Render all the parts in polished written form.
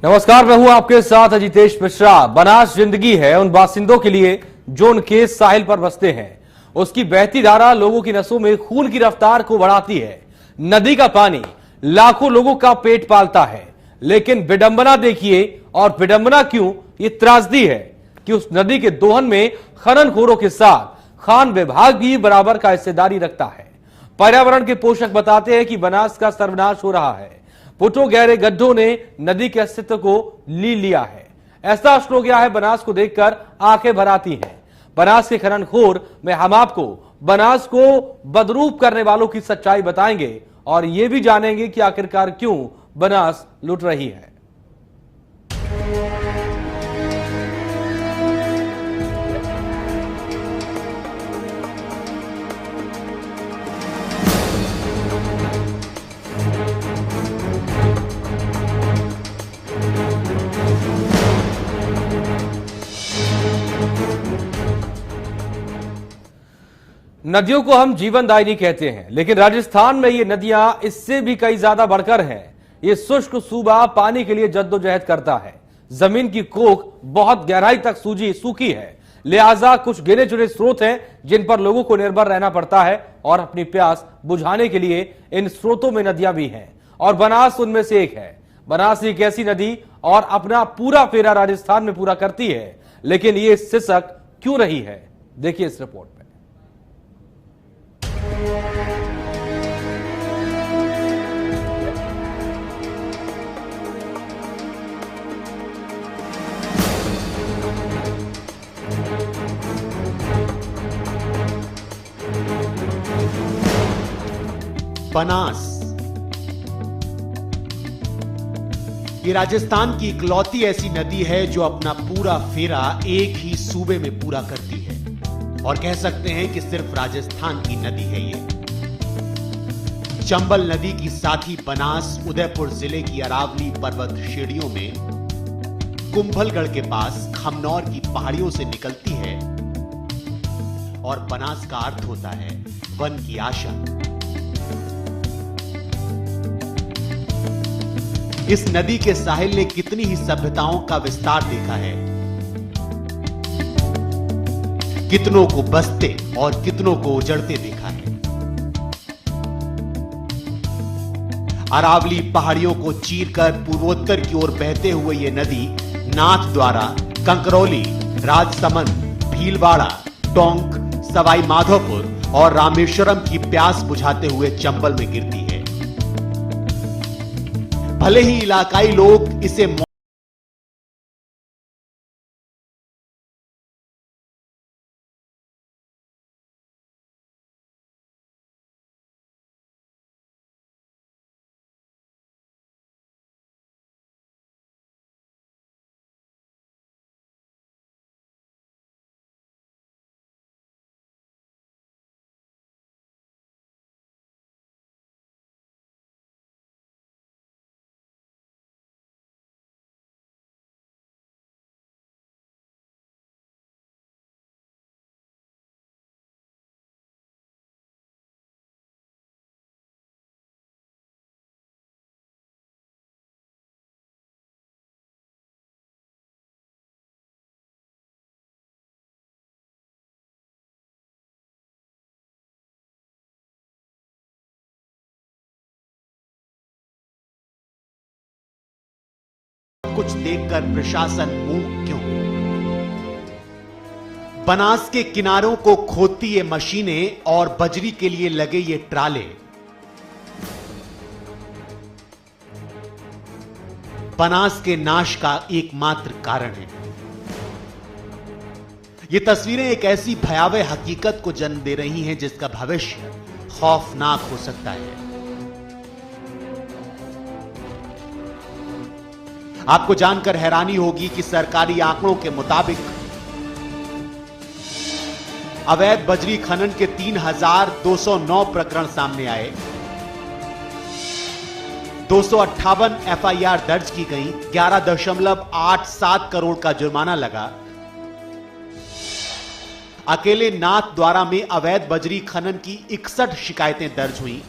नमस्कार, मैं हूं आपके साथ अजितेश मिश्रा। बनास जिंदगी है उन बासिंदों के लिए जो उनके साहिल पर बसते हैं। उसकी बहती धारा लोगों की नसों में खून की रफ्तार को बढ़ाती है। नदी का पानी लाखों लोगों का पेट पालता है, लेकिन विडंबना देखिए, और विडंबना क्यों, ये त्रासदी है कि उस नदी के दोहन में खननखोरों के साथ खान विभाग भी बराबर का हिस्सेदारी रखता है। पर्यावरण के पोषक बताते हैं कि बनास का सर्वनाश हो रहा है। फुटों गहरे गड्ढों ने नदी के अस्तित्व को ली लिया है। ऐसा हो गया है, बनास को देखकर आंखें भर आती हैं। बनास के खननखोर में हम आपको बनास को बदरूप करने वालों की सच्चाई बताएंगे और यह भी जानेंगे कि आखिरकार क्यों बनास लुट रही है। नदियों को हम जीवनदायिनी कहते हैं, लेकिन राजस्थान में ये नदियां इससे भी कई ज्यादा बढ़कर हैं। ये शुष्क सूबा पानी के लिए जद्दोजहद करता है। जमीन की कोख बहुत गहराई तक सूखी है, लिहाजा कुछ गिने चुने स्रोत हैं जिन पर लोगों को निर्भर रहना पड़ता है और अपनी प्यास बुझाने के लिए इन स्रोतों में नदियां भी हैं, और बनास उनमें से एक है। बनास एक ऐसी नदी और अपना पूरा फेरा राजस्थान में पूरा करती है, लेकिन ये सिसक क्यों रही है, देखिए इस रिपोर्ट में। बनास ये राजस्थान की इकलौती ऐसी नदी है जो अपना पूरा फेरा एक ही सूबे में पूरा करती है, और कह सकते हैं कि सिर्फ राजस्थान की नदी है ये। चंबल नदी की साथी बनास उदयपुर जिले की अरावली पर्वत श्रेणियों में कुंभलगढ़ के पास खमनौर की पहाड़ियों से निकलती है, और बनास का अर्थ होता है वन की आशा। इस नदी के साहिल ने कितनी ही सभ्यताओं का विस्तार देखा है, कितनों को बसते और कितनों को उजड़ते देखा है। अरावली पहाड़ियों को चीरकर पूर्वोत्तर की ओर बहते हुए यह नदी नाथ द्वारा कंकरौली, राजसमंद, भीलवाड़ा, टोंक, सवाई माधोपुर और रामेश्वरम की प्यास बुझाते हुए चंबल में गिरती है। भले ही इलाकाई लोग इसे कुछ देखकर प्रशासन मूक क्यों? बनास के किनारों को खोदती ये मशीनें और बजरी के लिए लगे ये ट्राले बनास के नाश का एकमात्र कारण है। ये तस्वीरें एक ऐसी भयावह हकीकत को जन्म दे रही हैं जिसका भविष्य खौफनाक हो सकता है। आपको जानकर हैरानी होगी कि सरकारी आंकड़ों के मुताबिक अवैध बजरी खनन के 3,209 प्रकरण सामने आए, 258 एफआईआर दर्ज की गई, 11.87 करोड़ का जुर्माना लगा। अकेले नाथ द्वारा में अवैध बजरी खनन की 61 शिकायतें दर्ज हुई।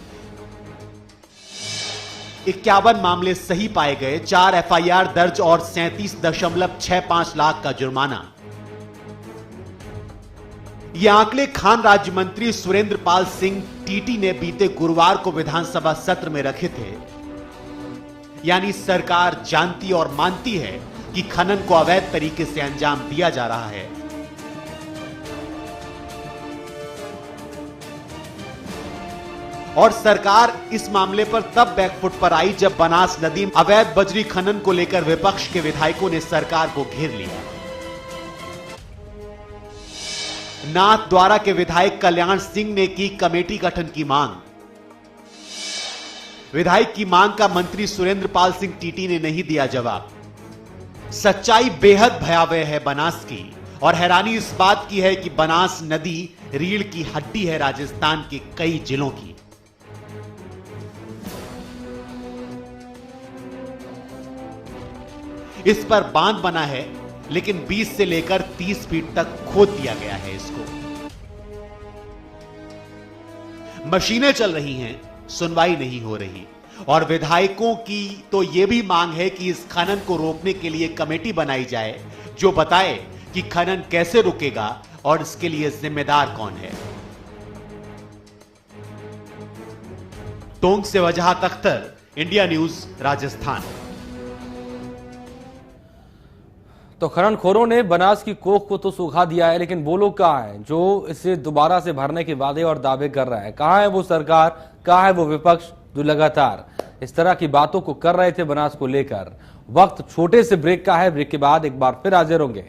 51 मामले सही पाए गए, 4 एफआईआर दर्ज और 37.65 लाख का जुर्माना। ये आंकड़े खान राज्य मंत्री सुरेंद्र पाल सिंह टीटी ने बीते गुरुवार को विधानसभा सत्र में रखे थे। यानी सरकार जानती और मानती है कि खनन को अवैध तरीके से अंजाम दिया जा रहा है। और सरकार इस मामले पर तब बैकफुट पर आई जब बनास नदी में अवैध बजरी खनन को लेकर विपक्ष के विधायकों ने सरकार को घेर लिया। नाथद्वारा के विधायक कल्याण सिंह ने की कमेटी गठन की मांग। विधायक की मांग का मंत्री सुरेंद्र पाल सिंह टीटी ने नहीं दिया जवाब। सच्चाई बेहद भयावह है बनास की, और हैरानी इस बात की है कि बनास नदी रीढ़ की हड्डी है राजस्थान के कई जिलों की। इस पर बांध बना है, लेकिन 20 से लेकर 30 फीट तक खोद दिया गया है इसको। मशीनें चल रही हैं, सुनवाई नहीं हो रही। और विधायकों की तो यह भी मांग है कि इस खनन को रोकने के लिए कमेटी बनाई जाए जो बताए कि खनन कैसे रुकेगा और इसके लिए जिम्मेदार कौन है। टोंक से वजहात अख्तर, इंडिया न्यूज, राजस्थान। तो खननखोरों ने बनास की कोख को तो सुखा दिया है, लेकिन वो लोग कहां हैं जो इसे दोबारा से भरने के वादे और दावे कर रहा है? कहां है वो सरकार, कहां है वो विपक्ष जो लगातार इस तरह की बातों को कर रहे थे बनास को लेकर? वक्त छोटे से ब्रेक का है। ब्रेक के बाद एक बार फिर हाजिर होंगे।